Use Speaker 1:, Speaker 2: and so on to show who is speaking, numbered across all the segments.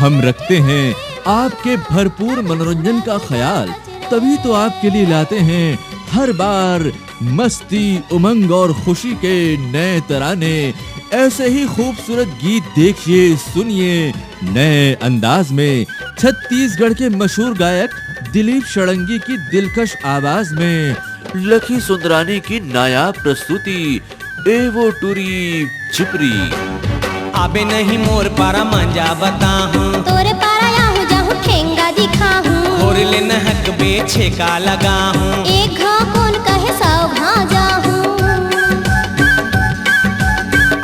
Speaker 1: हम रखते हैं आपके भरपूर मनोरंजन का ख्याल, तभी तो आपके लिए लाते हैं हर बार मस्ती, उमंग और खुशी के नए तराने। ऐसे ही खूबसूरत गीत देखिए, सुनिए नए अंदाज में छत्तीसगढ़ के मशहूर गायक दिलीप षडंगी की दिलकश आवाज में लखी सुंदरानी की नायाब प्रस्तुति ए वो टूरी चिपरी।
Speaker 2: आबे नहीं मोर पारा मंजा बताहूँ,
Speaker 3: तोरे पारा याहू जाहू ठेंगा दिखाहूँ,
Speaker 2: और ले नहक बेछे का लगाहूँ।
Speaker 3: एक घाव कौन कहे सौ घाव जाहूँ।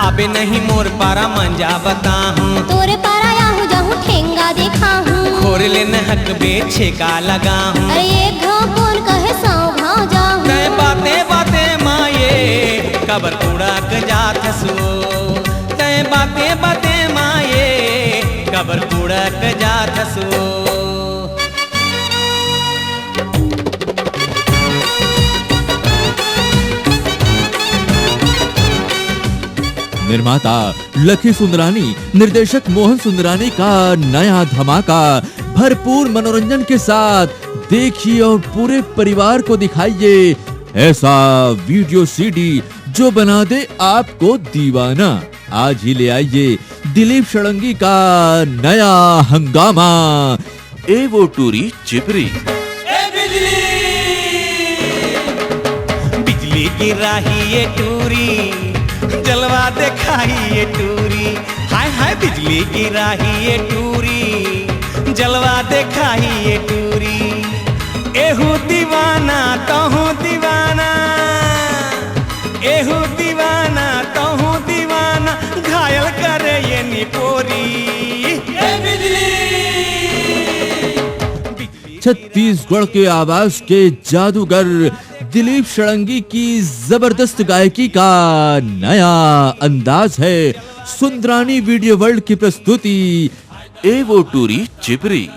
Speaker 2: आबे नहीं मोर पारा मंजा बताहूँ,
Speaker 3: तोरे पारा याहू जाहू ठेंगा दिखाहूँ,
Speaker 2: और ले नहक बेछे का लगाहूँ।
Speaker 3: अरे एक घाव कौन कहे सौ घाव जाहूँ।
Speaker 2: तय बाते बाते माये कबर कूड़ा क जात हसो, तय बाते बाते माये कबर कूड़ा क जात हसो।
Speaker 1: निर्माता लखी सुंदरानी, निर्देशक मोहन सुंदरानी का नया धमाका भरपूर मनोरंजन के साथ देखिए और पूरे परिवार को दिखाइए ऐसा वीडियो सीडी जो बना दे आपको दीवाना। आज ही ले आइए दिलीप षडंगी का नया हंगामा ए वो टूरी चिपरी।
Speaker 2: बिजली गिराही ये टूरी, जलवा दिखाई ये टूरी। हाय हाय बिजली गिराही ये टूरी, जलवा दिखाई ये टूरी। एहू दीवाना तहू दीवाना, एहू दीवाना तहू दीवाना, घायल करे ये निपोरी।
Speaker 1: छत्तीसगढ़ के आवाज के जादूगर दिलीप षडंगी की जबरदस्त गायकी का नया अंदाज है सुंदरानी वीडियो वर्ल्ड की प्रस्तुति ए वो टूरी चिपरी।